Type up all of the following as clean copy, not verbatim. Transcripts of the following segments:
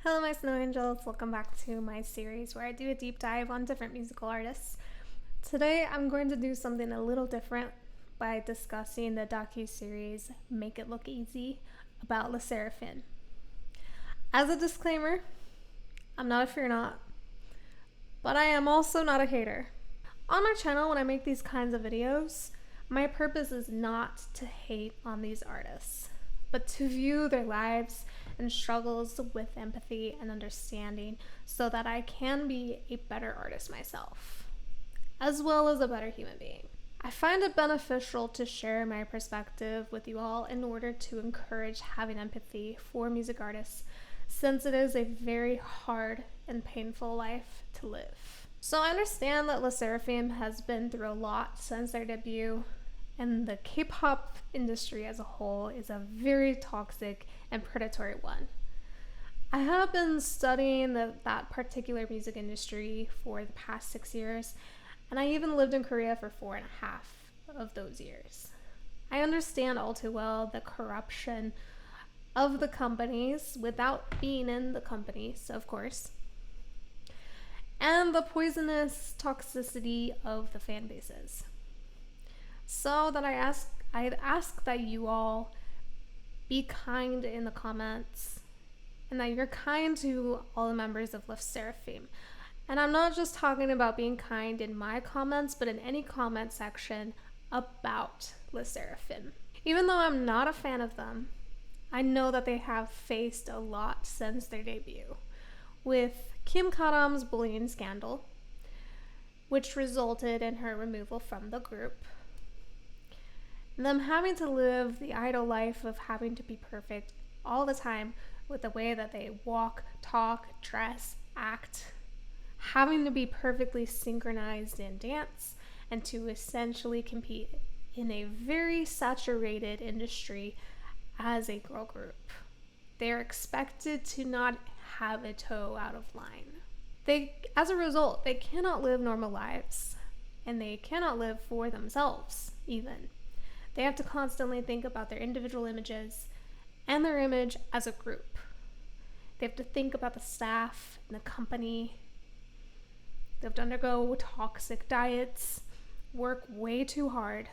Hello, my snow angels. Welcome back to my series where I do a deep dive on different musical artists. Today, I'm going to do something a little different by discussing the docu-series Make It Look Easy about Sserafim. As a disclaimer, I'm not a fear not, but I am also not a hater. On my channel, when I make these kinds of videos, my purpose is not to hate on these artists, but to view their lives and struggles with empathy and understanding so that I can be a better artist myself, as well as a better human being. I find it beneficial to share my perspective with you all in order to encourage having empathy for music artists, since it is a very hard and painful life to live. So I understand that Sserafim has been through a lot since their debut, and the K-pop industry as a whole is a very toxic and predatory one. I have been studying that particular music industry for the past 6 years, and I even lived in Korea for 4.5 of those years. I understand all too well the corruption of the companies without being in the companies, of course, and the poisonous toxicity of the fan bases. So that I'd ask that you all be kind in the comments, and that you're kind to all the members of Sserafim. And I'm not just talking about being kind in my comments, but in any comment section about Sserafim. Even though I'm not a fan of them, I know that they have faced a lot since their debut, with Kim Karam's bullying scandal, which resulted in her removal from the group. Them having to live the idle life of having to be perfect all the time with the way that they walk, talk, dress, act, having to be perfectly synchronized in dance, and to essentially compete in a very saturated industry as a girl group. They're expected to not have a toe out of line. As a result, they cannot live normal lives, and they cannot live for themselves even. They have to constantly think about their individual images and their image as a group. They have to think about the staff and the company. They have to undergo toxic diets, work way too hard.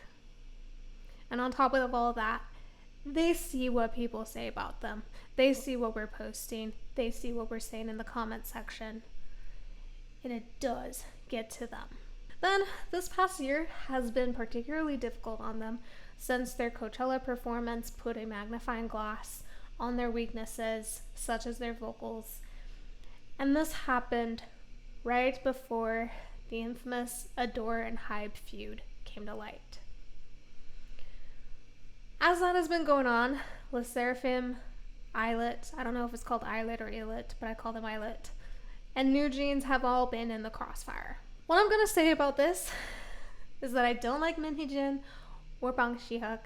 And on top of all that, they see what people say about them. They see what we're posting. They see what we're saying in the comment section. And it does get to them. Then, this past year has been particularly difficult on them since their Coachella performance put a magnifying glass on their weaknesses, such as their vocals. And this happened right before the infamous Adore and Hybe feud came to light. As that has been going on, Sserafim, Islet, I don't know if it's called Islet or Islet, but I call them Islet, and New Jeans have all been in the crossfire. What I'm going to say about this is that I don't like Min Hee-jin or Bang Si-hyuk.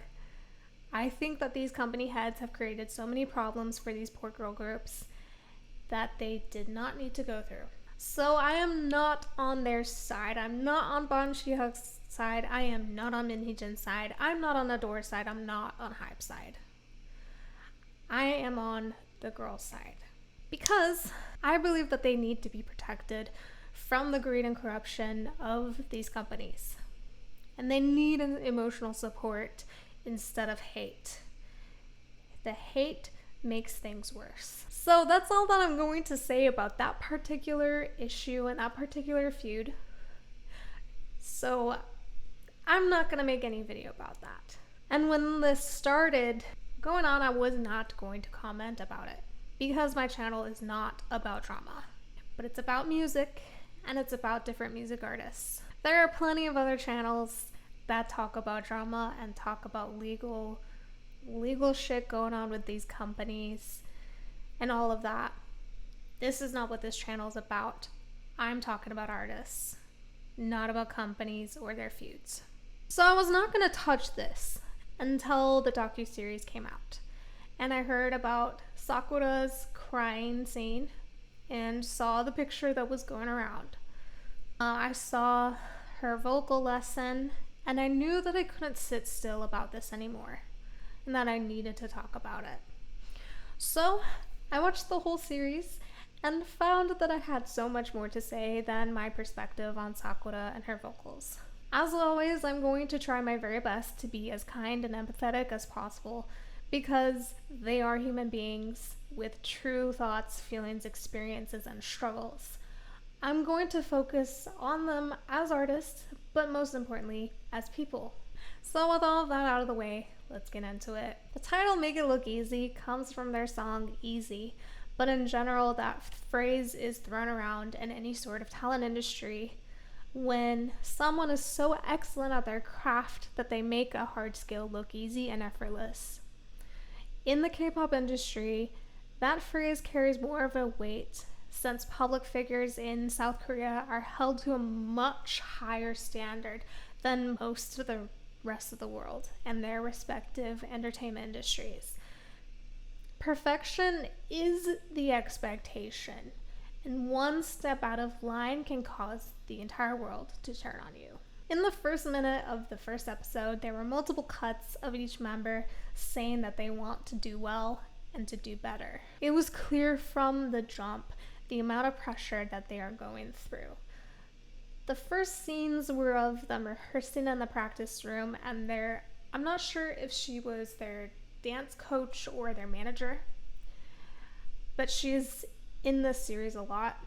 I think that these company heads have created so many problems for these poor girl groups that they did not need to go through. So I am not on their side. I'm not on Bang Si-hyuk's side. I am not on Min Hee-jin's side. I'm not on Adore's side. I'm not on Hybe's side. I am on the girls' side because I believe that they need to be protected from the greed and corruption of these companies. And they need an emotional support instead of hate. The hate makes things worse. So that's all that I'm going to say about that particular issue and that particular feud. So I'm not going to make any video about that. And when this started going on, I was not going to comment about it because my channel is not about drama, but it's about music. And it's about different music artists. There are plenty of other channels that talk about drama and talk about legal shit going on with these companies and all of that. This is not what this channel is about. I'm talking about artists, not about companies or their feuds. So I was not going to touch this until the docu-series came out. And I heard about Sakura's crying scene and saw the picture that was going around. I saw her vocal lesson, and I knew that I couldn't sit still about this anymore, and that I needed to talk about it. So I watched the whole series, and found that I had so much more to say than my perspective on Sakura and her vocals. As always, I'm going to try my very best to be as kind and empathetic as possible because they are human beings with true thoughts, feelings, experiences, and struggles. I'm going to focus on them as artists, but most importantly, as people. So with all of that out of the way, let's get into it. The title Make It Look Easy comes from their song Easy, but in general, that phrase is thrown around in any sort of talent industry when someone is so excellent at their craft that they make a hard skill look easy and effortless. In the K-pop industry, that phrase carries more of a weight since public figures in South Korea are held to a much higher standard than most of the rest of the world and their respective entertainment industries. Perfection is the expectation, and one step out of line can cause the entire world to turn on you. In the first minute of the first episode, there were multiple cuts of each member saying that they want to do well and to do better. It was clear from the jump the amount of pressure that they are going through. The first scenes were of them rehearsing in the practice room, and I'm not sure if she was their dance coach or their manager, but she's in this series a lot.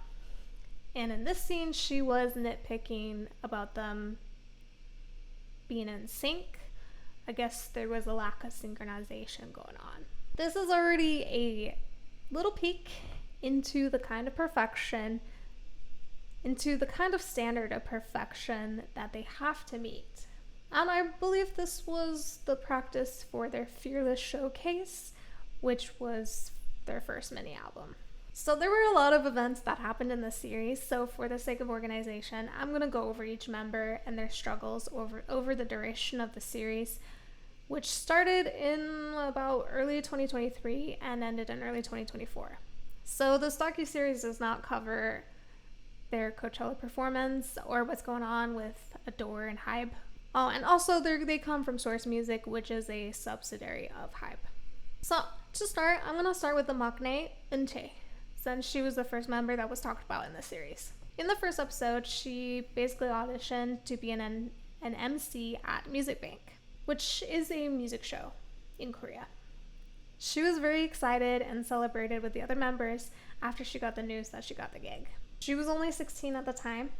And in this scene, she was nitpicking about them being in sync. I guess there was a lack of synchronization going on. This is already a little peek into the kind of perfection, into the kind of standard of perfection that they have to meet. And I believe this was the practice for their Fearless Showcase, which was their first mini album. So there were a lot of events that happened in this series, so for the sake of organization, I'm going to go over each member and their struggles over the duration of the series, which started in about early 2023 and ended in early 2024. So this docuseries does not cover their Coachella performance or what's going on with Adore and Hybe. Oh, and also they come from Source Music, which is a subsidiary of Hybe. So to start, I'm going to start with the maknae, Eunchae, since she was the first member that was talked about in this series. In the first episode, she basically auditioned to be an MC at Music Bank, which is a music show in Korea. She was very excited and celebrated with the other members after she got the news that she got the gig. She was only 16 at the time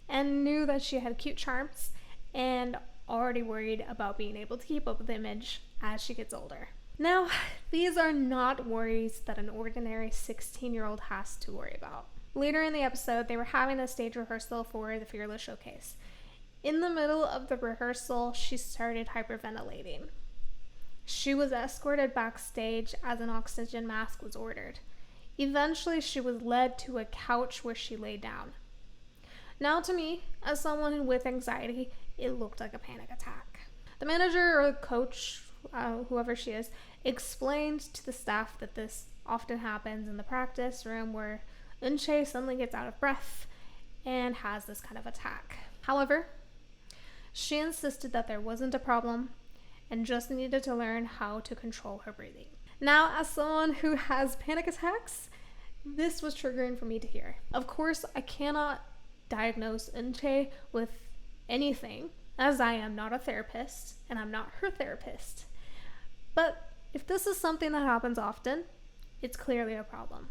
and knew that she had cute charms and already worried about being able to keep up with the image as she gets older. Now, these are not worries that an ordinary 16-year-old has to worry about. Later in the episode, they were having a stage rehearsal for the Fearless Showcase. In the middle of the rehearsal, she started hyperventilating. She was escorted backstage as an oxygen mask was ordered. Eventually, she was led to a couch where she lay down. Now, to me, as someone with anxiety, it looked like a panic attack. The manager or coach, whoever she is, explained to the staff that this often happens in the practice room where Eunchae suddenly gets out of breath and has this kind of attack. However, she insisted that there wasn't a problem and just needed to learn how to control her breathing. Now, as someone who has panic attacks, this was triggering for me to hear. Of course, I cannot diagnose Eunchae with anything, as I am not a therapist and I'm not her therapist. But if this is something that happens often, it's clearly a problem.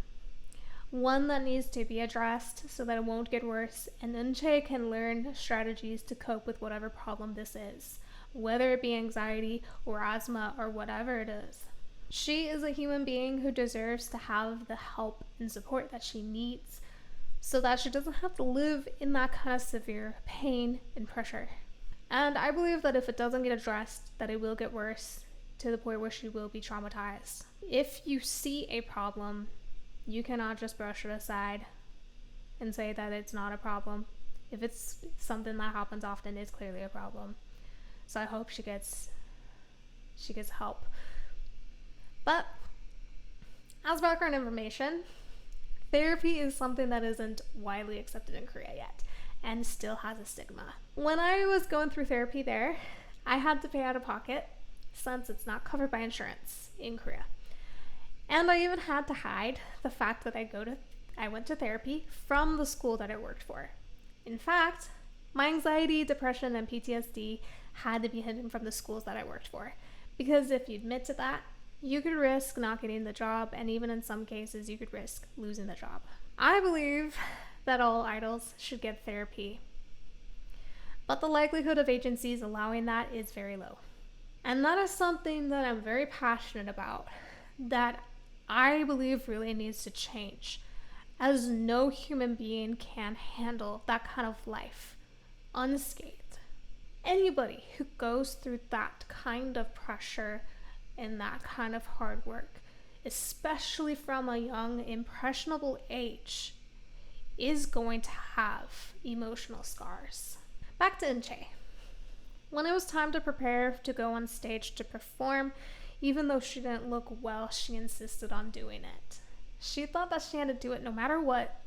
One that needs to be addressed so that it won't get worse, and Eunchae can learn strategies to cope with whatever problem this is, whether it be anxiety or asthma or whatever it is. She is a human being who deserves to have the help and support that she needs so that she doesn't have to live in that kind of severe pain and pressure. And I believe that if it doesn't get addressed, that it will get worse to the point where she will be traumatized. If you see a problem, you cannot just brush it aside and say that it's not a problem. If it's something that happens often, it's clearly a problem. So I hope she gets help. But as background information, therapy is something that isn't widely accepted in Korea yet and still has a stigma. When I was going through therapy there, I had to pay out of pocket since it's not covered by insurance in Korea. And I even had to hide the fact that I I went to therapy from the school that I worked for. In fact, my anxiety, depression, and PTSD had to be hidden from the schools that I worked for. Because if you admit to that, you could risk not getting the job, and even in some cases, you could risk losing the job. I believe that all idols should get therapy, but the likelihood of agencies allowing that is very low. And that is something that I'm very passionate about, that I believe really needs to change, as no human being can handle that kind of life unscathed. Anybody who goes through that kind of pressure and that kind of hard work, especially from a young, impressionable age, is going to have emotional scars. Back to Inche. When it was time to prepare to go on stage to perform, even though she didn't look well, she insisted on doing it. She thought that she had to do it no matter what,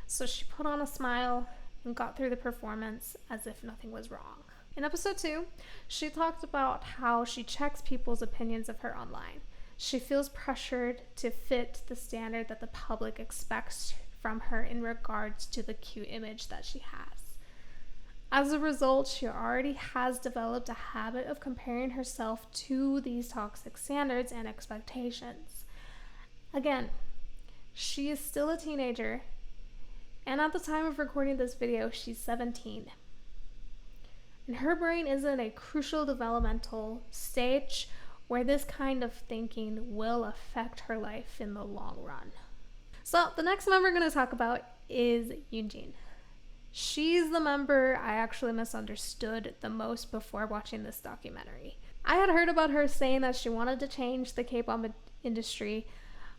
so she put on a smile and got through the performance as if nothing was wrong. In episode 2, she talked about how she checks people's opinions of her online. She feels pressured to fit the standard that the public expects from her in regards to the cute image that she has. As a result, she already has developed a habit of comparing herself to these toxic standards and expectations. Again, she is still a teenager, and at the time of recording this video, she's 17. And her brain is in a crucial developmental stage where this kind of thinking will affect her life in the long run. So the next member we're going to talk about is Yoonjin. She's the member I actually misunderstood the most before watching this documentary. I had heard about her saying that she wanted to change the K-pop industry,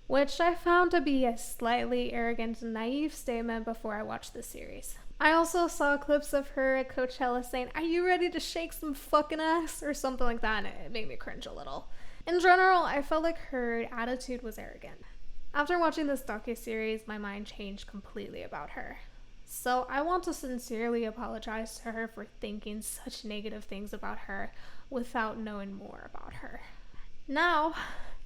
which I found to be a slightly arrogant and naive statement before I watched this series. I also saw clips of her at Coachella saying, "Are you ready to shake some fucking ass?" or something like that, and it made me cringe a little. In general, I felt like her attitude was arrogant. After watching this docuseries, my mind changed completely about her. So I want to sincerely apologize to her for thinking such negative things about her without knowing more about her. Now,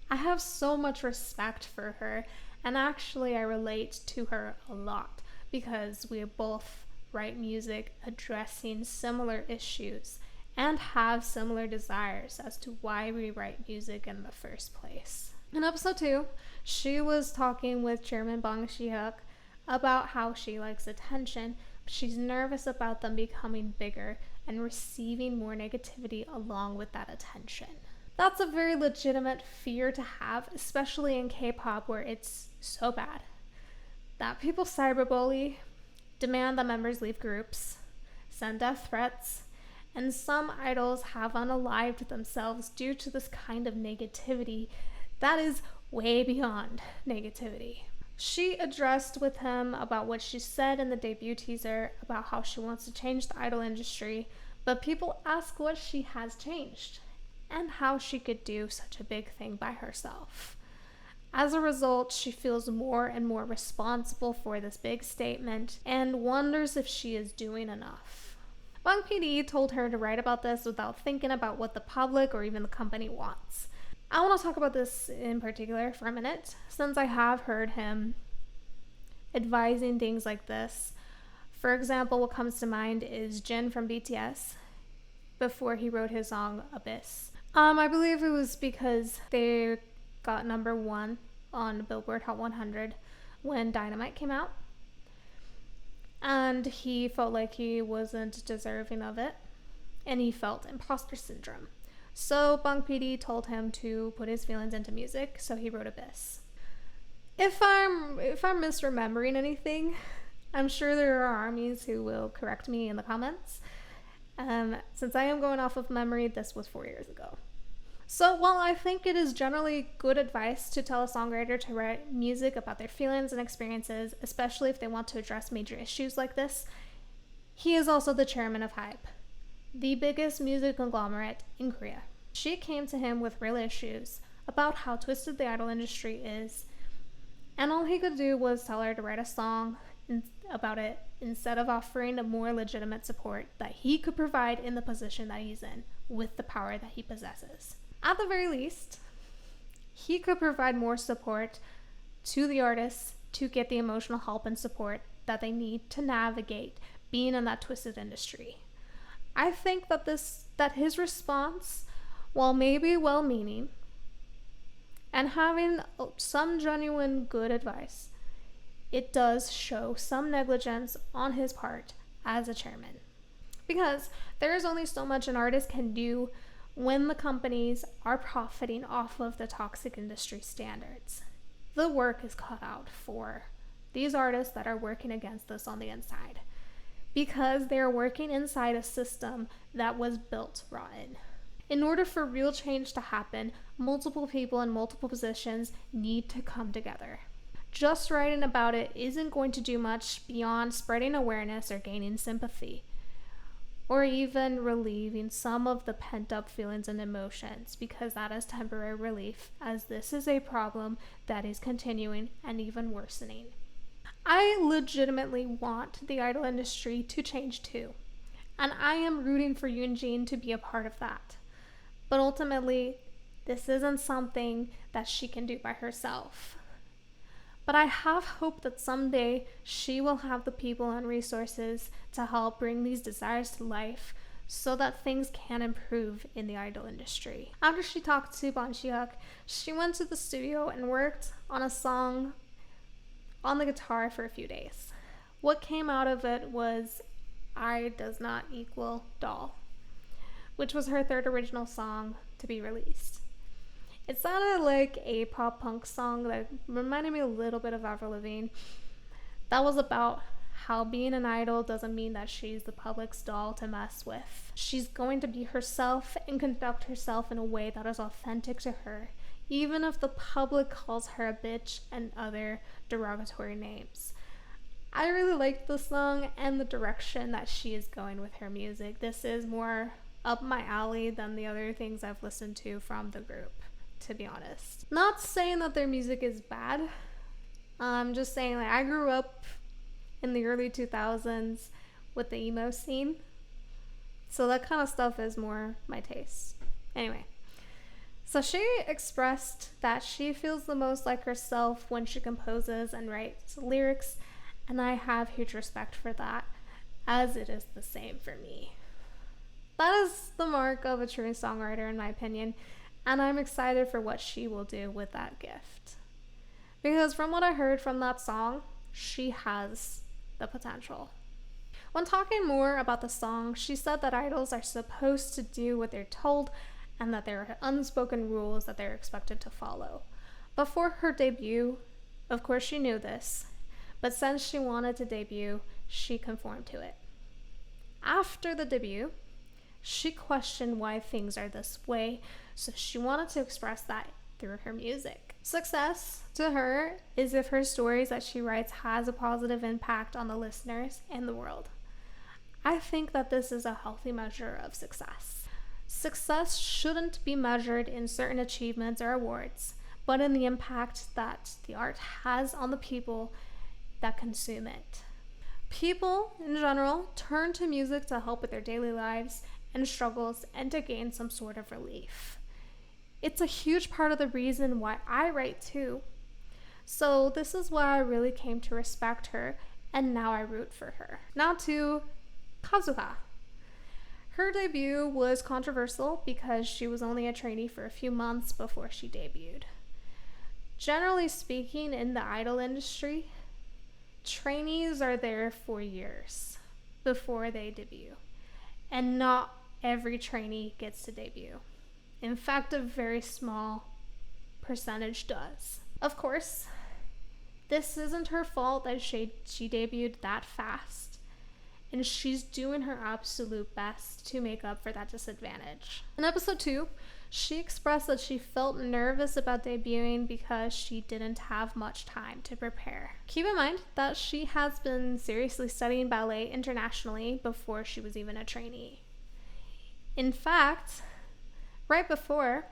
I have so much respect for her, and actually I relate to her a lot because we both write music addressing similar issues and have similar desires as to why we write music in the first place. In episode 2, she was talking with Chairman Bong Si-hyuk about how she likes attention, but she's nervous about them becoming bigger and receiving more negativity along with that attention. That's a very legitimate fear to have, especially in K-pop where it's so bad that people cyberbully, demand that members leave groups, send death threats, and some idols have unalived themselves due to this kind of negativity that is way beyond negativity. She addressed with him about what she said in the debut teaser about how she wants to change the idol industry, but people ask what she has changed and how she could do such a big thing by herself. As a result, she feels more and more responsible for this big statement and wonders if she is doing enough. Bang PD told her to write about this without thinking about what the public or even the company wants. I want to talk about this in particular for a minute, since I have heard him advising things like this. For example, what comes to mind is Jin from BTS before he wrote his song Abyss. I believe it was because they got number 1 on Billboard Hot 100 when Dynamite came out, and he felt like he wasn't deserving of it, and he felt imposter syndrome. So Bang PD told him to put his feelings into music, so he wrote Abyss. If I'm misremembering anything, I'm sure there are armies who will correct me in the comments. Since I am going off of memory, this was 4 years ago. So while I think it is generally good advice to tell a songwriter to write music about their feelings and experiences, especially if they want to address major issues like this, he is also the chairman of HYBE, the biggest music conglomerate in Korea. She came to him with real issues about how twisted the idol industry is, and all he could do was tell her to write a song about it instead of offering a more legitimate support that he could provide in the position that he's in with the power that he possesses. At the very least, he could provide more support to the artists to get the emotional help and support that they need to navigate being in that twisted industry. I think that his response, while maybe well-meaning and having some genuine good advice, it does show some negligence on his part as a chairman. Because there is only so much an artist can do when the companies are profiting off of the toxic industry standards. The work is cut out for these artists that are working against this on the inside, because they're working inside a system that was built rotten. In order for real change to happen, multiple people in multiple positions need to come together. Just writing about it isn't going to do much beyond spreading awareness or gaining sympathy, or even relieving some of the pent-up feelings and emotions, because that is temporary relief, as this is a problem that is continuing and even worsening. I legitimately want the idol industry to change too, and I am rooting for Yoonjin to be a part of that. But ultimately, this isn't something that she can do by herself. But I have hope that someday she will have the people and resources to help bring these desires to life so that things can improve in the idol industry. After she talked to Bon Chi-hyuk, she went to the studio and worked on a song on the guitar for a few days. What came out of it was I Does Not Equal Doll, which was her third original song to be released. It sounded like a pop punk song that reminded me a little bit of Avril Lavigne. That was about how being an idol doesn't mean that she's the public's doll to mess with. She's going to be herself and conduct herself in a way that is authentic to her, even if the public calls her a bitch and other derogatory names. I really liked the song and the direction that she is going with her music. This is more up my alley than the other things I've listened to from the group, to be honest. Not saying that their music is bad. I'm just saying, like, I grew up in the early 2000s with the emo scene, so that kind of stuff is more my taste. Anyway, so she expressed that she feels the most like herself when she composes and writes lyrics, and I have huge respect for that, as it is the same for me. That is the mark of a true songwriter, in my opinion, and I'm excited for what she will do with that gift. Because from what I heard from that song, she has the potential. When talking more about the song, she said that idols are supposed to do what they're told and that there are unspoken rules that they're expected to follow. Before her debut, of course she knew this, but since she wanted to debut, she conformed to it. After the debut, she questioned why things are this way, so she wanted to express that through her music. Success to her is if her stories that she writes has a positive impact on the listeners and the world. I think that this is a healthy measure of success. Success shouldn't be measured in certain achievements or awards, but in the impact that the art has on the people that consume it. People, in general, turn to music to help with their daily lives and struggles and to gain some sort of relief. It's a huge part of the reason why I write too. So this is why I really came to respect her, and now I root for her. Now to Kazuha. Her debut was controversial because she was only a trainee for a few months before she debuted. Generally speaking, in the idol industry, trainees are there for years before they debut, and not every trainee gets to debut. In fact, a very small percentage does. Of course, this isn't her fault that she debuted that fast, and she's doing her absolute best to make up for that disadvantage. In episode 2, she expressed that she felt nervous about debuting because she didn't have much time to prepare. Keep in mind that she has been seriously studying ballet internationally before she was even a trainee. In fact, right before,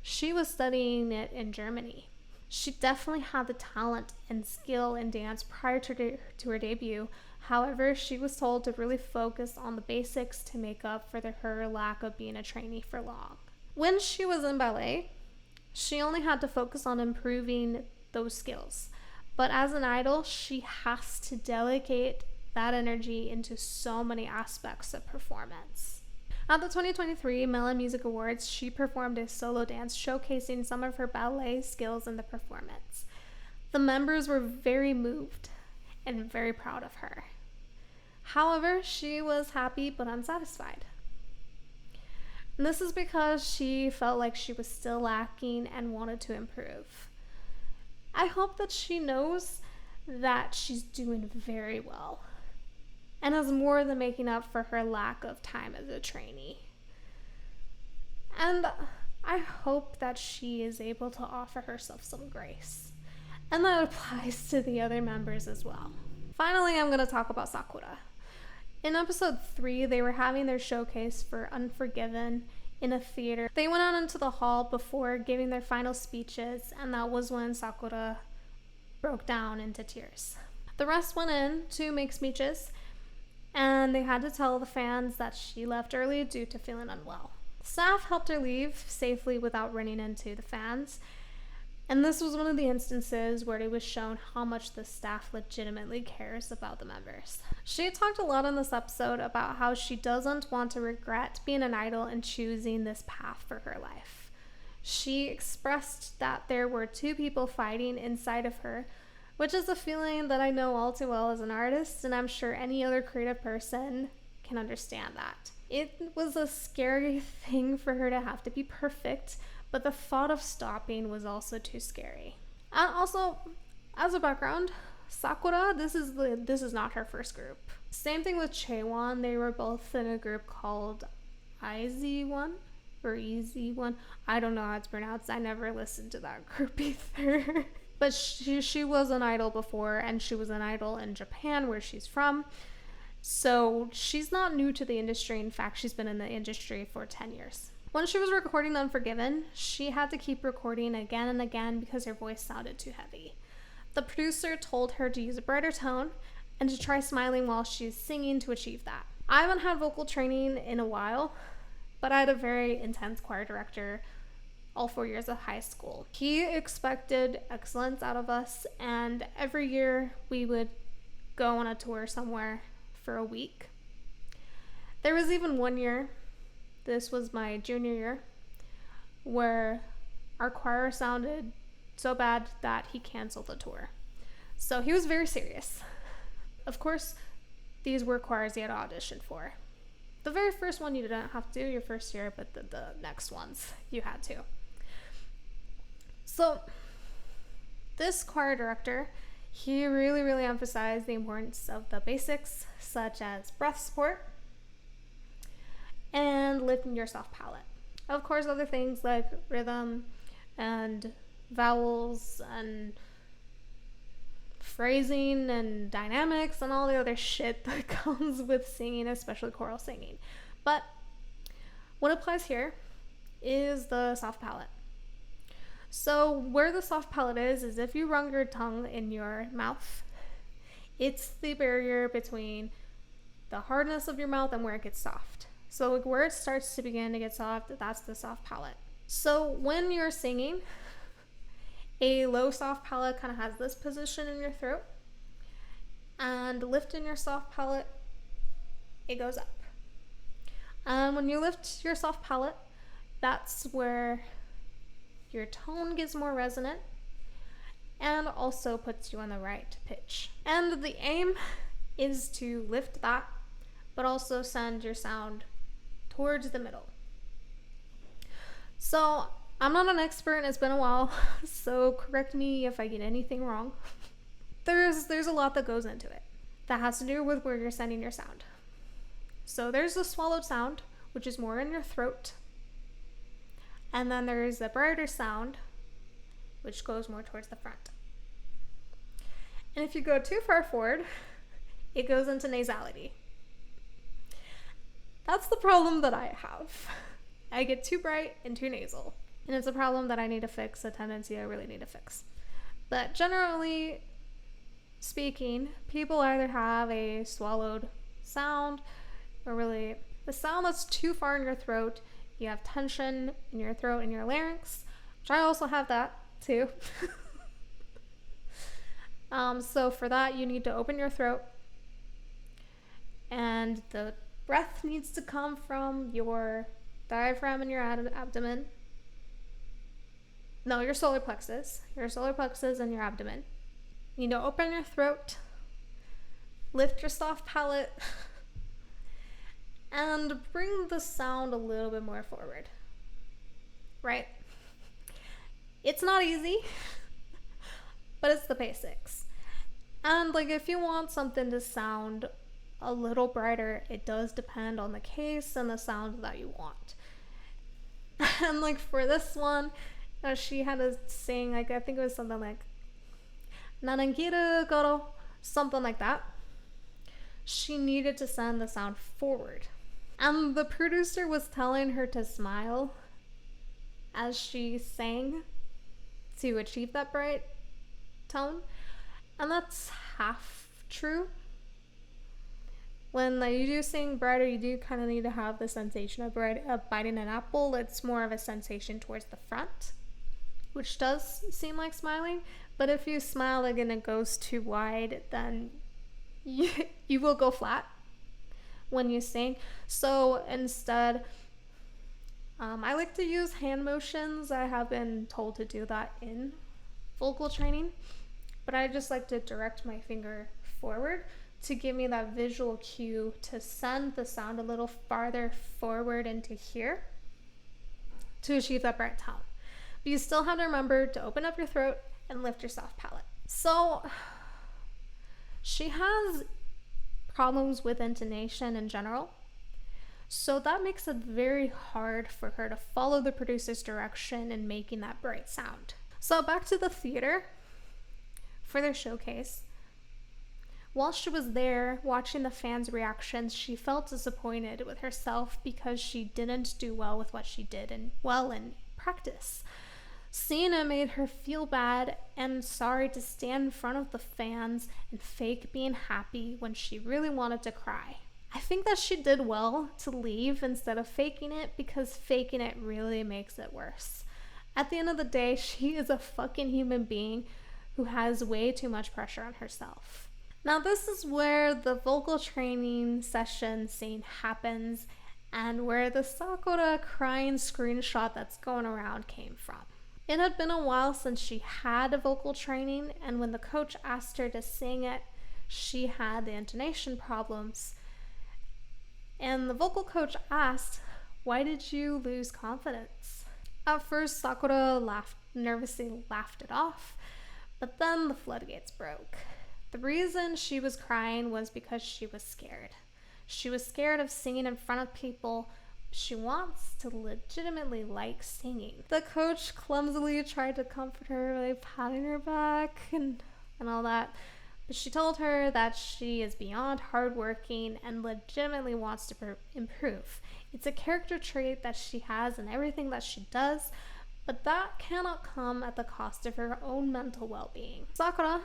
she was studying it in Germany. She definitely had the talent and skill in dance prior to her debut. However, she was told to really focus on the basics to make up for her lack of being a trainee for long. When she was in ballet, she only had to focus on improving those skills. But as an idol, she has to delegate that energy into so many aspects of performance. At the 2023 Melon Music Awards, she performed a solo dance showcasing some of her ballet skills in the performance. The members were very moved and very proud of her. However, she was happy but unsatisfied. And this is because she felt like she was still lacking and wanted to improve. I hope that she knows that she's doing very well and is more than making up for her lack of time as a trainee. And I hope that she is able to offer herself some grace. And that applies to the other members as well. Finally, I'm going to talk about Sakura. In episode 3, they were having their showcase for Unforgiven in a theater. They went out into the hall before giving their final speeches, and that was when Sakura broke down into tears. The rest went in to make speeches, and they had to tell the fans that she left early due to feeling unwell. Staff helped her leave safely without running into the fans, and this was one of the instances where it was shown how much the staff legitimately cares about the members. She talked a lot in this episode about how she doesn't want to regret being an idol and choosing this path for her life. She expressed that there were two people fighting inside of her, which is a feeling that I know all too well as an artist, and I'm sure any other creative person can understand that. It was a scary thing for her to have to be perfect, but the thought of stopping was also too scary. And also, as a background, Sakura, this is not her first group. Same thing with Chaewon. They were both in a group called IZ*ONE or EZ*ONE. I don't know how it's pronounced. I never listened to that group either. But she was an idol before, and she was an idol in Japan, where she's from. So she's not new to the industry. In fact, she's been in the industry for 10 years. When she was recording Unforgiven, she had to keep recording again and again because her voice sounded too heavy. The producer told her to use a brighter tone and to try smiling while she's singing to achieve that. I haven't had vocal training in a while, but I had a very intense choir director all 4 years of high school. He expected excellence out of us, and every year we would go on a tour somewhere for a week. There was even one year, this was my junior year, where our choir sounded so bad that he canceled the tour. So he was very serious. Of course, these were choirs he had auditioned for. The very first one you didn't have to do your first year, but the next ones you had to. So this choir director, he really emphasized the importance of the basics, such as breath support and lifting your soft palate. Of course, other things like rhythm and vowels and phrasing and dynamics and all the other shit that comes with singing, especially choral singing. But what applies here is the soft palate. So where the soft palate is if you run your tongue in your mouth. It's the barrier between the hardness of your mouth and where it gets soft. So like where it starts to begin to get soft, that's the soft palate. So when you're singing, a low soft palate kind of has this position in your throat, and lifting your soft palate, it goes up. And when you lift your soft palate, that's where your tone gets more resonant and also puts you on the right pitch. And the aim is to lift that, but also send your sound towards the middle. So I'm not an expert and it's been a while, so correct me if I get anything wrong. There's a lot that goes into it that has to do with where you're sending your sound. So there's the swallowed sound, which is more in your throat. And then there's the brighter sound, which goes more towards the front. And if you go too far forward, it goes into nasality. That's the problem that I have. I get too bright and too nasal. And it's a problem that I need to fix, a tendency I really need to fix. But generally speaking, people either have a swallowed sound or really the sound that's too far in your throat. You have tension in your throat and your larynx, which I also have that too. So for that, you need to open your throat, and the breath needs to come from your diaphragm and your abdomen. No, your solar plexus and your abdomen. You need to open your throat, lift your soft palate, and bring the sound a little bit more forward. Right? It's not easy, but it's the basics. And like, if you want something to sound a little brighter, it does depend on the case and the sound that you want. And like for this one, she had to sing, like, I think it was something like Nanangira Goro, something like that. She needed to send the sound forward. And the producer was telling her to smile as she sang to achieve that bright tone. And that's half true. When you do sing brighter, you do kind of need to have the sensation of biting an apple. It's more of a sensation towards the front, which does seem like smiling. But if you smile again and it goes too wide, then you will go flat when you sing. So instead, I like to use hand motions. I have been told to do that in vocal training, but I just like to direct my finger forward to give me that visual cue to send the sound a little farther forward into here to achieve that bright tone. But you still have to remember to open up your throat and lift your soft palate. So she has problems with intonation in general. So that makes it very hard for her to follow the producer's direction in making that bright sound. So back to the theater for their showcase. While she was there watching the fans' reactions, she felt disappointed with herself because she didn't do well with what she did in practice. Seeing it made her feel bad and sorry to stand in front of the fans and fake being happy when she really wanted to cry. I think that she did well to leave instead of faking it, because faking it really makes it worse. At the end of the day, she is a fucking human being who has way too much pressure on herself. Now this is where the vocal training session scene happens and where the Sakura crying screenshot that's going around came from. It had been a while since she had vocal training, and when the coach asked her to sing it, she had the intonation problems. And the vocal coach asked, "Why did you lose confidence?" At first, Sakura nervously laughed it off, but then the floodgates broke. The reason she was crying was because she was scared. She was scared of singing in front of people. She wants to legitimately like singing. The coach clumsily tried to comfort her by patting her back and all that. But she told her that she is beyond hardworking and legitimately wants to improve. It's a character trait that she has in everything that she does, but that cannot come at the cost of her own mental well-being. Sakura,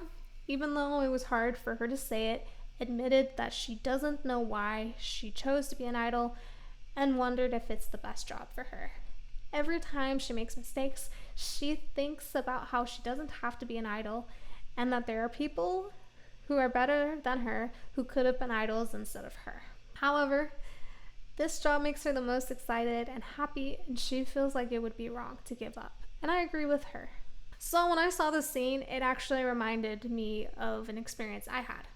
even though it was hard for her to say it, admitted that she doesn't know why she chose to be an idol and wondered if it's the best job for her. Every time she makes mistakes, she thinks about how she doesn't have to be an idol and that there are people who are better than her who could have been idols instead of her. However, this job makes her the most excited and happy, and she feels like it would be wrong to give up. And I agree with her. So when I saw this scene, it actually reminded me of an experience I had.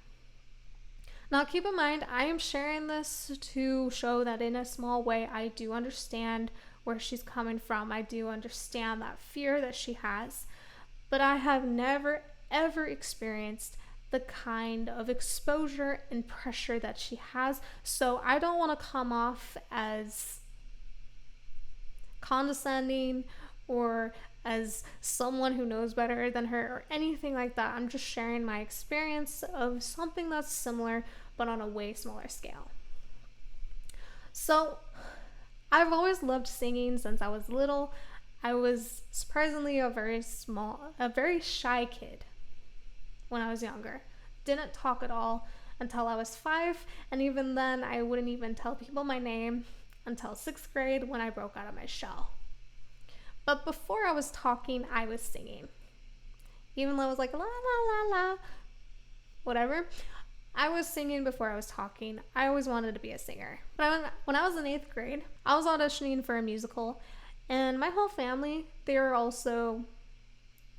Now keep in mind, I am sharing this to show that in a small way, I do understand where she's coming from. I do understand that fear that she has, but I have never ever experienced the kind of exposure and pressure that she has. So I don't want to come off as condescending or as someone who knows better than her or anything like that. I'm just sharing my experience of something that's similar but on a way smaller scale. So I've always loved singing since I was little. I was surprisingly a very shy kid when I was younger. Didn't talk at all until I was 5, and even then I wouldn't even tell people my name until 6th grade when I broke out of my shell. But before I was talking, I was singing. Even though it was like la la la la, whatever. I was singing before I was talking. I always wanted to be a singer. But when I was in 8th grade, I was auditioning for a musical, and my whole family, they were also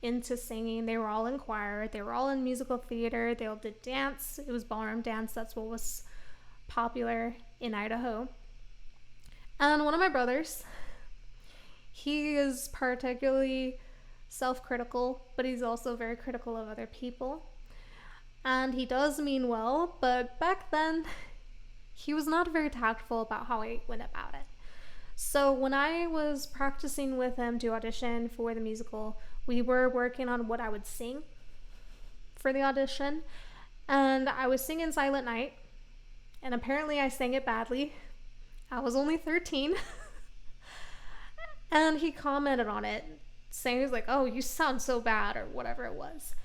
into singing. They were all in choir. They were all in musical theater. They all did dance. It was ballroom dance. That's what was popular in Idaho. And one of my brothers, he is particularly self-critical, but he's also very critical of other people. And he does mean well, but back then, he was not very tactful about how I went about it. So when I was practicing with him to audition for the musical, we were working on what I would sing for the audition. And I was singing Silent Night, and apparently I sang it badly. I was only 13. And he commented on it, saying, he was like, oh, you sound so bad, or whatever it was.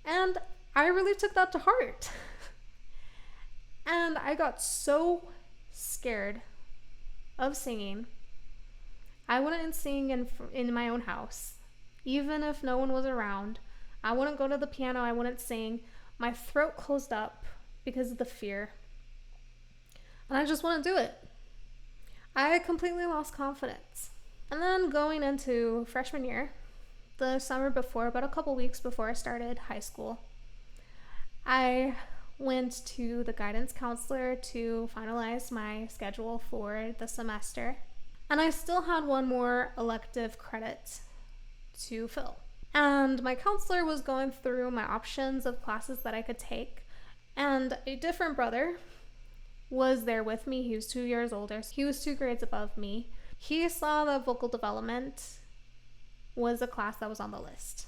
And I really took that to heart. And I got so scared of singing. I wouldn't sing in my own house, even if no one was around. I wouldn't go to the piano. I wouldn't sing. My throat closed up because of the fear. And I just wouldn't do it. I completely lost confidence. And then going into freshman year, the summer before, about a couple weeks before I started high school, I went to the guidance counselor to finalize my schedule for the semester. And I still had one more elective credit to fill. And my counselor was going through my options of classes that I could take. And a different brother was there with me. He was 2 years older. He was 2 grades above me. He saw that vocal development was a class that was on the list.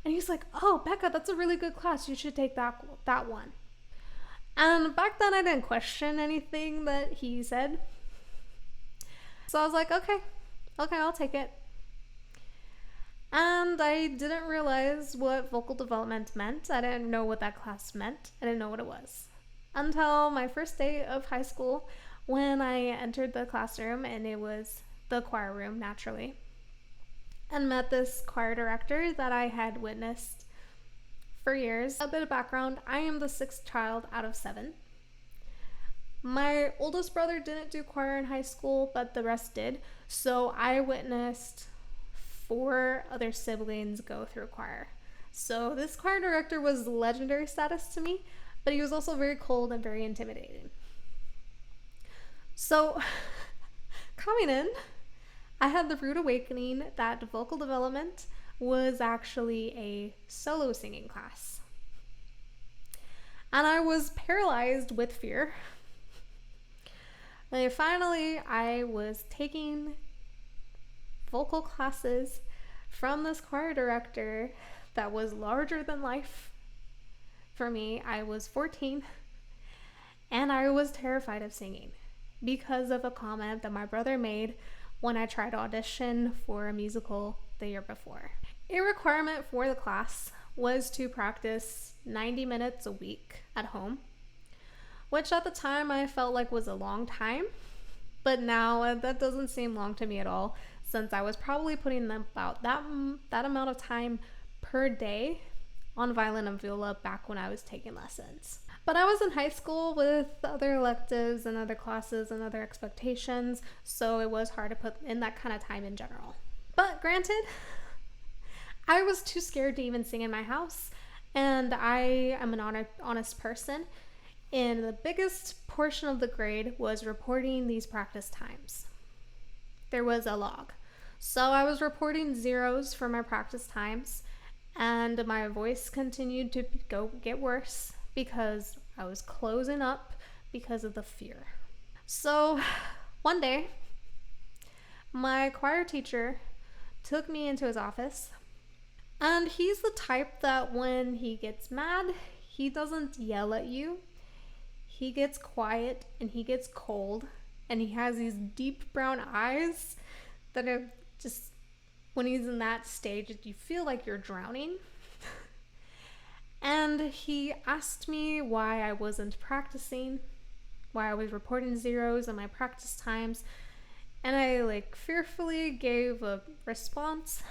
And he's like, oh, Becca, that's a really good class. You should take that one. And back then I didn't question anything that he said. So I was like, okay, I'll take it. And I didn't realize what vocal development meant. I didn't know what that class meant. I didn't know what it was. Until my first day of high school, when I entered the classroom, and it was the choir room, naturally, and met this choir director that I had witnessed for years. A bit of background, I am the 6th child out of 7. My oldest brother didn't do choir in high school, but the rest did. So I witnessed 4 other siblings go through choir. So this choir director was legendary status to me, but he was also very cold and very intimidating. So coming in, I had the rude awakening that vocal development was actually a solo singing class. And I was paralyzed with fear. And finally, I was taking vocal classes from this choir director that was larger than life for me. I was 14, and I was terrified of singing because of a comment that my brother made when I tried to audition for a musical the year before. A requirement for the class was to practice 90 minutes a week at home, which at the time I felt like was a long time, but now that doesn't seem long to me at all, since I was probably putting about that amount of time per day on violin and viola back when I was taking lessons. But I was in high school with other electives and other classes and other expectations, so it was hard to put in that kind of time in general. But granted, I was too scared to even sing in my house, and I am an honest person, and the biggest portion of the grade was reporting these practice times. There was a log. So I was reporting zeros for my practice times, and my voice continued to get worse because I was closing up because of the fear. So one day, my choir teacher took me into his office, and he's the type that when he gets mad, he doesn't yell at you. He gets quiet and he gets cold, and he has these deep brown eyes that are just, when he's in that stage, you feel like you're drowning. And he asked me why I wasn't practicing, why I was reporting zeros on my practice times, and I fearfully gave a response,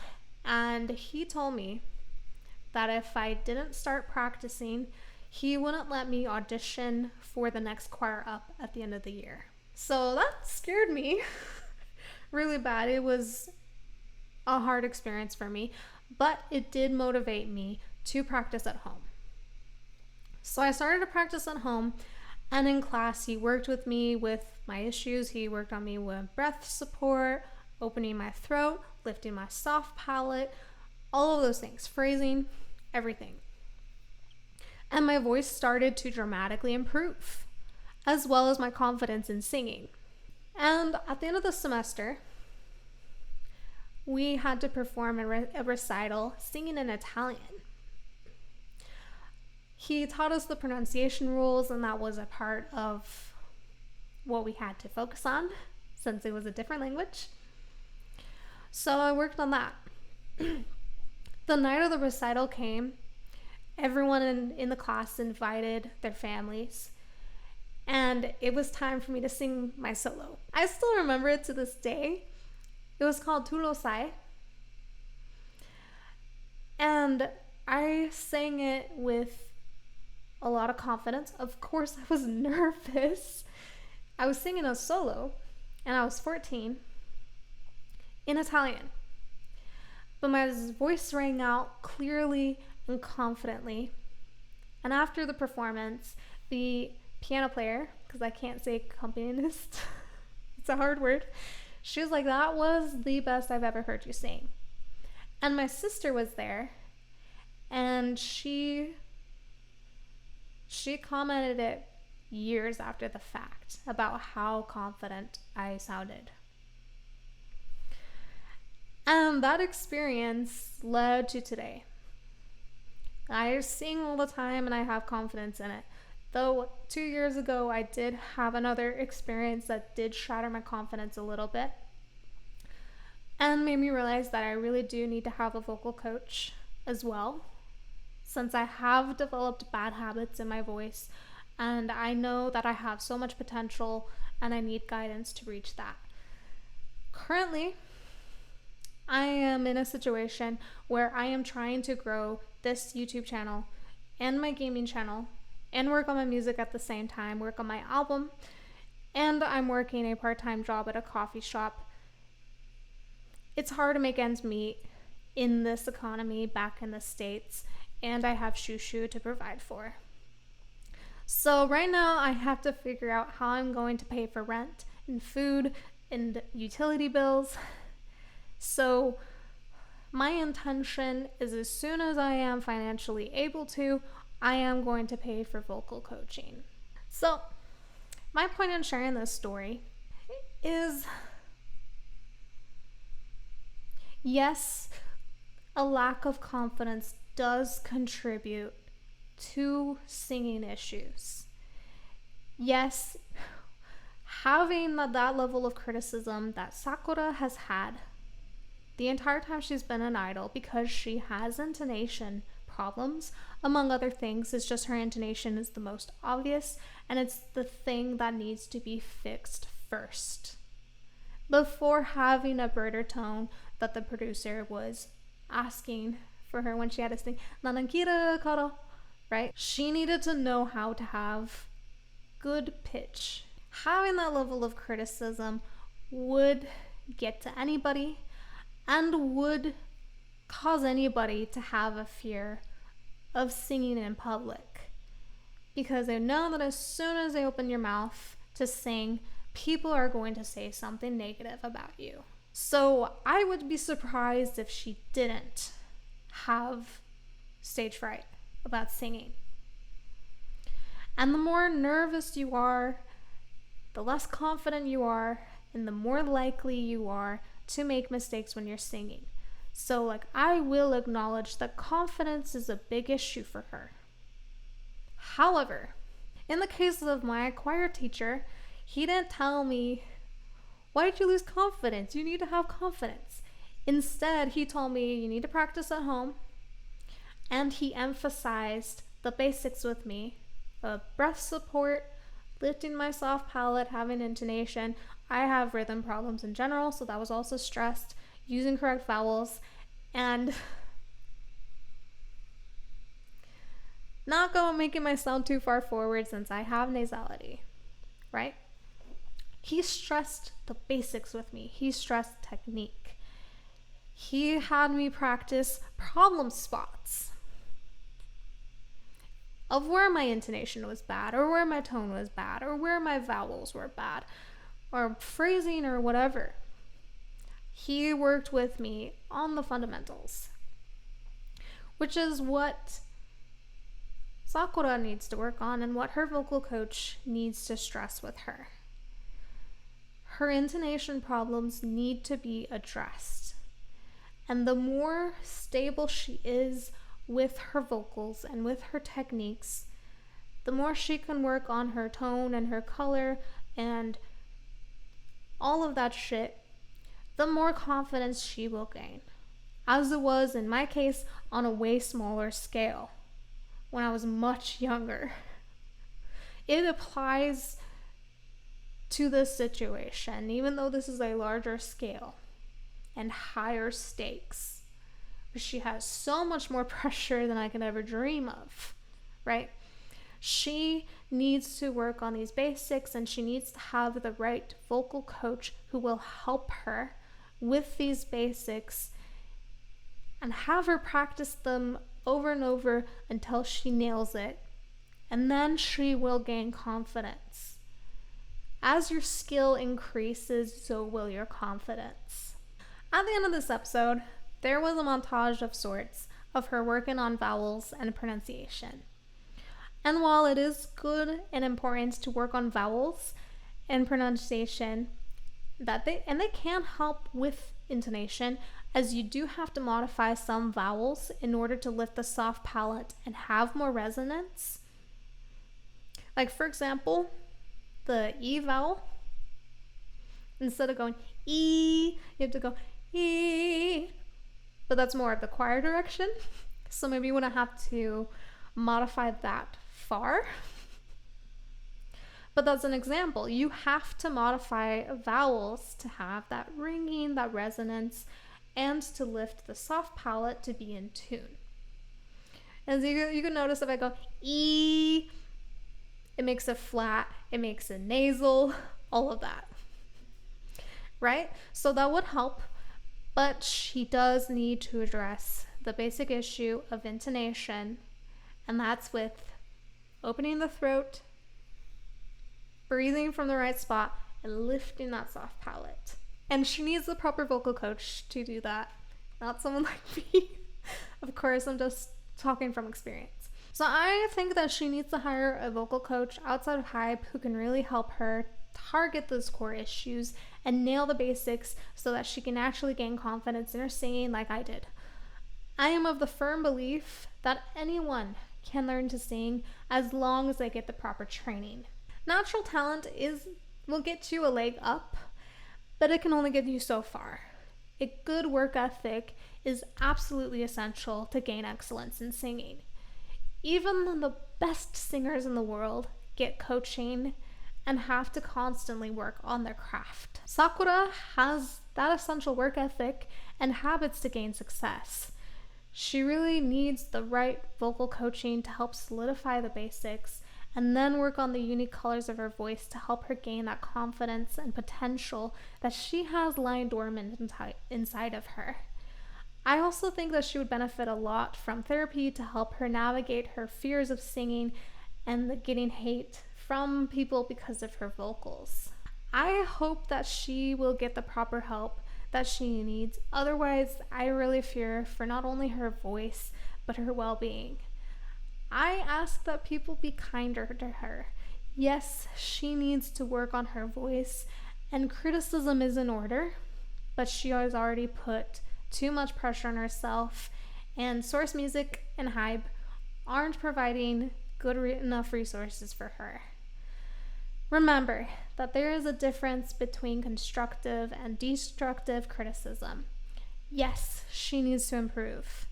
and he told me that if I didn't start practicing, he wouldn't let me audition for the next choir up at the end of the year. So that scared me really bad. It was a hard experience for me, but it did motivate me to practice at home. So I started to practice at home, and in class he worked with me with my issues. He worked on me with breath support, opening my throat, lifting my soft palate, all of those things, phrasing, everything. And my voice started to dramatically improve, as well as my confidence in singing. And at the end of the semester, we had to perform a recital singing in Italian. He taught us the pronunciation rules, and that was a part of what we had to focus on since it was a different language. So I worked on that. The night of the recital came. Everyone in the class invited their families, and it was time for me to sing my solo. I still remember it to this day. It was called Tu lo sai, and I sang it with a lot of confidence. Of course, I was nervous. I was singing a solo, and I was 14, in Italian. But my voice rang out clearly and confidently. And after the performance, the piano player, because I can't say accompanist, it's a hard word, she was like, "That was the best I've ever heard you sing." And my sister was there, and she commented it years after the fact about how confident I sounded. And that experience led to today. I sing all the time and I have confidence in it. Though 2 years ago I did have another experience that did shatter my confidence a little bit and made me realize that I really do need to have a vocal coach as well, since I have developed bad habits in my voice and I know that I have so much potential and I need guidance to reach that. Currently, I am in a situation where I am trying to grow this YouTube channel and my gaming channel and work on my music at the same time, work on my album, and I'm working a part-time job at a coffee shop. It's hard to make ends meet in this economy back in the States, and I have Shushu to provide for. So right now I have to figure out how I'm going to pay for rent and food and utility bills. So my intention is, as soon as I am financially able to, I am going to pay for vocal coaching. So my point in sharing this story is, yes, a lack of confidence does contribute to singing issues. Yes, having that level of criticism that Sakura has had the entire time she's been an idol, because she has intonation problems, among other things. It's just her intonation is the most obvious, and it's the thing that needs to be fixed first before having a birder tone that the producer was asking for her when she had to sing Nanankira Karo, right? She needed to know how to have good pitch. Having that level of criticism would get to anybody and would cause anybody to have a fear of singing in public, because they know that as soon as they open your mouth to sing, people are going to say something negative about you. So I would be surprised if she didn't have stage fright about singing. And the more nervous you are, the less confident you are, and the more likely you are to make mistakes when you're singing. So I will acknowledge that confidence is a big issue for her. However, in the case of my choir teacher, he didn't tell me, "Why did you lose confidence? You need to have confidence." Instead, he told me, "You need to practice at home." And he emphasized the basics with me of breath support, lifting my soft palate, having intonation. I have rhythm problems in general, so that was also stressed. Using correct vowels, and Not going making my sound too far forward since I have nasality, right? He stressed the basics with me. He stressed technique. He had me practice problem spots of where my intonation was bad, or where my tone was bad, or where my vowels were bad, or phrasing, or whatever. He worked with me on the fundamentals, which is what Sakura needs to work on and what her vocal coach needs to stress with her. Her intonation problems need to be addressed. And the more stable she is with her vocals and with her techniques, the more she can work on her tone and her color and all of that shit, the more confidence she will gain. As it was in my case on a way smaller scale when I was much younger. It applies to this situation, even though this is a larger scale and higher stakes. She has so much more pressure than I could ever dream of, right? She needs to work on these basics, and she needs to have the right vocal coach who will help her with these basics and have her practice them over and over until she nails it. And then she will gain confidence. As your skill increases, so will your confidence. At the end of this episode, there was a montage of sorts of her working on vowels and pronunciation. And while it is good and important to work on vowels and pronunciation, they can help with intonation, as you do have to modify some vowels in order to lift the soft palate and have more resonance. Like, for example, the E vowel, instead of going E, you have to go E, but that's more of the choir direction. So maybe you wouldn't have to modify that far. But that's an example. You have to modify vowels to have that ringing, that resonance, and to lift the soft palate to be in tune. As you can notice, if I go E, it makes it flat, it makes it nasal, all of that, right? So that would help, but she does need to address the basic issue of intonation, and that's with opening the throat, breathing from the right spot, and lifting that soft palate. And she needs the proper vocal coach to do that, not someone like me. Of course, I'm just talking from experience. So I think that she needs to hire a vocal coach outside of Hype who can really help her target those core issues and nail the basics so that she can actually gain confidence in her singing like I did. I am of the firm belief that anyone can learn to sing as long as they get the proper training. Natural talent will get you a leg up, but it can only get you so far. A good work ethic is absolutely essential to gain excellence in singing. Even the best singers in the world get coaching and have to constantly work on their craft. Sakura has that essential work ethic and habits to gain success. She really needs the right vocal coaching to help solidify the basics and then work on the unique colors of her voice to help her gain that confidence and potential that she has lying dormant inside of her. I also think that she would benefit a lot from therapy to help her navigate her fears of singing and getting hate from people because of her vocals. I hope that she will get the proper help that she needs. Otherwise, I really fear for not only her voice, but her well-being. I ask that people be kinder to her. Yes, she needs to work on her voice, and criticism is in order, but she has already put too much pressure on herself, and Source Music and Hype aren't providing good enough resources for her. Remember that there is a difference between constructive and destructive criticism. Yes, she needs to improve,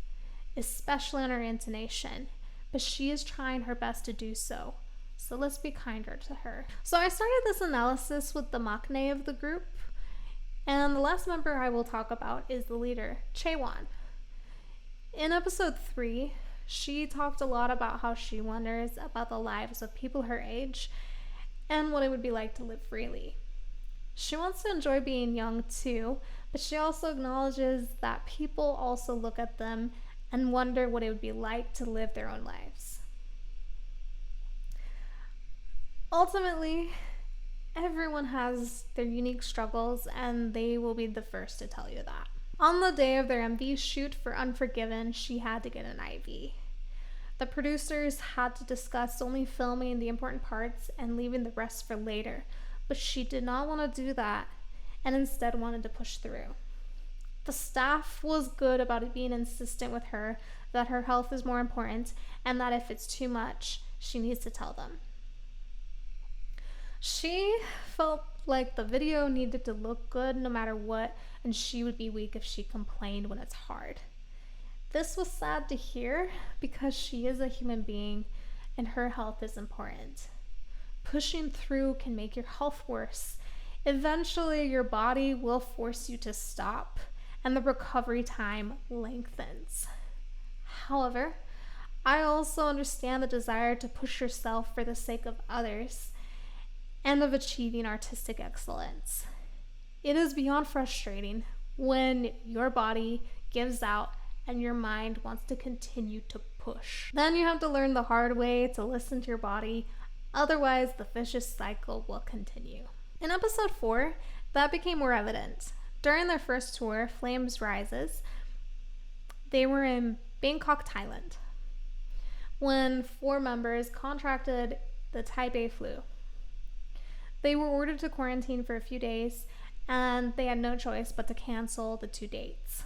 especially on her intonation, but she is trying her best to do so. So let's be kinder to her. So I started this analysis with the maknae of the group, and the last member I will talk about is the leader, Chaewon. In episode 3, She talked a lot about how she wonders about the lives of people her age and what it would be like to live freely. She wants to enjoy being young too, but she also acknowledges that people also look at them and wonder what it would be like to live their own lives. Ultimately, everyone has their unique struggles, and they will be the first to tell you that. On the day of their MV shoot for Unforgiven, she had to get an IV. The producers had to discuss only filming the important parts and leaving the rest for later, but she did not want to do that and instead wanted to push through. The staff was good about it being insistent with her that her health is more important and that if it's too much, she needs to tell them. She felt like the video needed to look good no matter what, and she would be weak if she complained when it's hard. This was sad to hear because she is a human being and her health is important. Pushing through can make your health worse. Eventually, your body will force you to stop, and the recovery time lengthens. However, I also understand the desire to push yourself for the sake of others and of achieving artistic excellence. It is beyond frustrating when your body gives out and your mind wants to continue to push. Then you have to learn the hard way to listen to your body, otherwise the vicious cycle will continue. In episode 4, that became more evident. During their first tour, Flames Rises, they were in Bangkok, Thailand, when 4 members contracted the Type A flu. They were ordered to quarantine for a few days, and they had no choice but to cancel the 2 dates.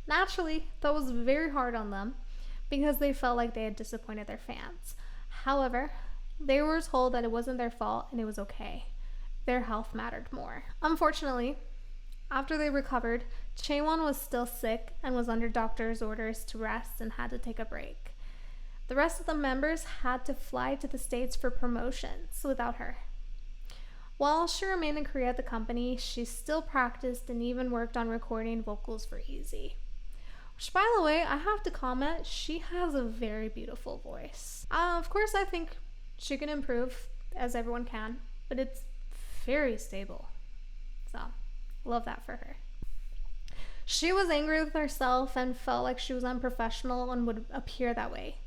Naturally, that was very hard on them because they felt like they had disappointed their fans. However, they were told that it wasn't their fault and it was okay. Their health mattered more. Unfortunately, after they recovered, Chaewon was still sick and was under doctor's orders to rest and had to take a break. The rest of the members had to fly to the States for promotions without her. While she remained in Korea at the company, she still practiced and even worked on recording vocals for Easy. Which, by the way, I have to comment, she has a very beautiful voice. Of course, I think she can improve, as everyone can, but it's very stable. So, love that for her. She was angry with herself and felt like she was unprofessional and would appear that way.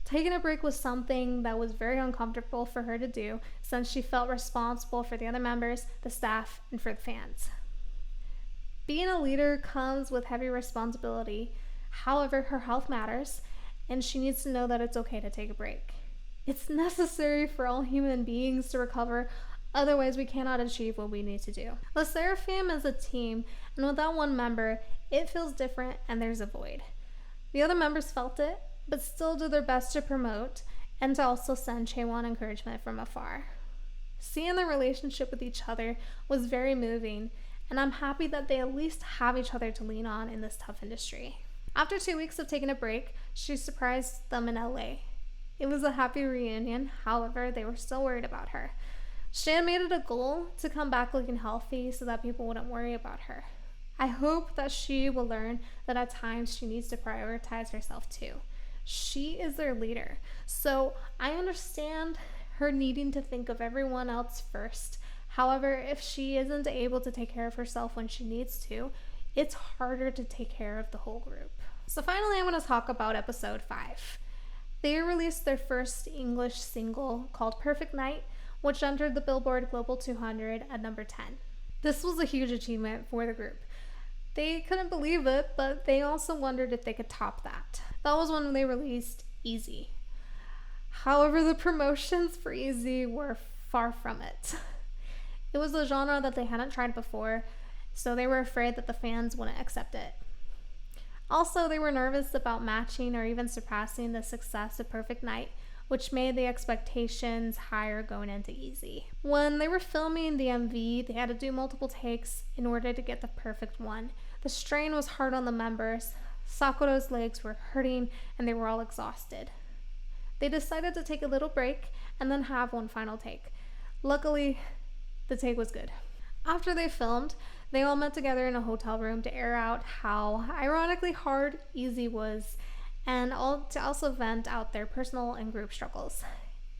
Taking a break was something that was very uncomfortable for her to do since she felt responsible for the other members, the staff, and for the fans. Being a leader comes with heavy responsibility. However, her health matters, and she needs to know that it's okay to take a break. It's necessary for all human beings to recover, otherwise we cannot achieve what we need to do. The Sserafim is a team, and without one member, it feels different and there's a void. The other members felt it, but still do their best to promote and to also send Chaewon encouragement from afar. Seeing their relationship with each other was very moving, and I'm happy that they at least have each other to lean on in this tough industry. After 2 weeks of taking a break, she surprised them in LA. It was a happy reunion, however, they were still worried about her. She had made it a goal to come back looking healthy so that people wouldn't worry about her. I hope that she will learn that at times she needs to prioritize herself too. She is their leader, so I understand her needing to think of everyone else first. However, if she isn't able to take care of herself when she needs to, it's harder to take care of the whole group. So finally, I'm going to talk about episode 5. They released their first English single called Perfect Night, which entered the Billboard Global 200 at number 10. This was a huge achievement for the group. They couldn't believe it, but they also wondered if they could top that. That was when they released Easy. However, the promotions for Easy were far from it. It was a genre that they hadn't tried before, so they were afraid that the fans wouldn't accept it. Also, they were nervous about matching or even surpassing the success of Perfect Night, which made the expectations higher going into Easy. When they were filming the MV, they had to do multiple takes in order to get the perfect one. The strain was hard on the members. Sakura's legs were hurting and they were all exhausted. They decided to take a little break and then have one final take. Luckily, the take was good. After they filmed, they all met together in a hotel room to air out how ironically hard Easy was and to also vent out their personal and group struggles.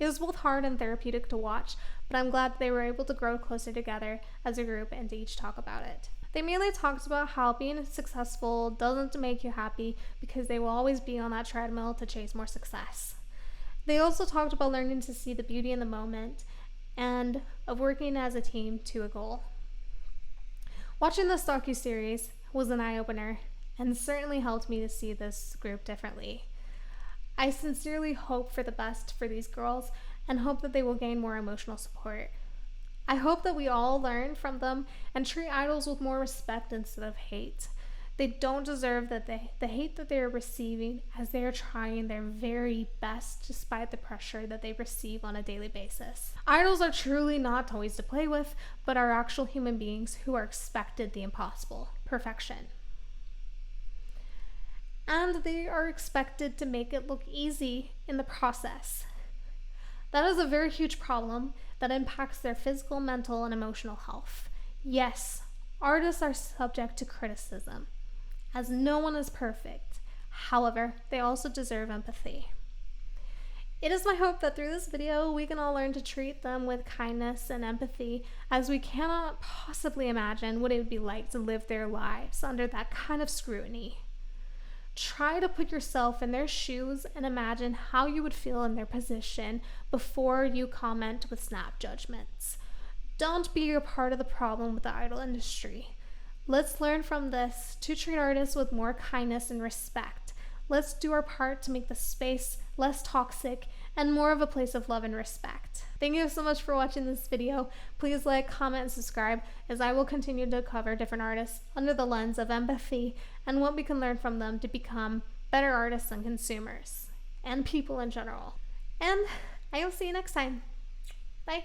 It was both hard and therapeutic to watch, but I'm glad they were able to grow closer together as a group and to each talk about it. They mainly talked about how being successful doesn't make you happy because they will always be on that treadmill to chase more success. They also talked about learning to see the beauty in the moment and of working as a team to a goal. Watching this docuseries was an eye-opener and certainly helped me to see this group differently. I sincerely hope for the best for these girls and hope that they will gain more emotional support. I hope that we all learn from them and treat idols with more respect instead of hate. They don't deserve the hate that they are receiving, as they are trying their very best despite the pressure that they receive on a daily basis. Idols are truly not toys to play with, but are actual human beings who are expected the impossible, perfection. And they are expected to make it look easy in the process. That is a very huge problem that impacts their physical, mental, and emotional health. Yes, artists are subject to criticism, as no one is perfect. However, they also deserve empathy. It is my hope that through this video, we can all learn to treat them with kindness and empathy, as we cannot possibly imagine what it would be like to live their lives under that kind of scrutiny. Try to put yourself in their shoes and imagine how you would feel in their position before you comment with snap judgments. Don't be a part of the problem with the idol industry. Let's learn from this to treat artists with more kindness and respect. Let's do our part to make the space less toxic and more of a place of love and respect. Thank you so much for watching this video. Please like, comment, and subscribe, as I will continue to cover different artists under the lens of empathy and what we can learn from them to become better artists and consumers and people in general. And I will see you next time. Bye.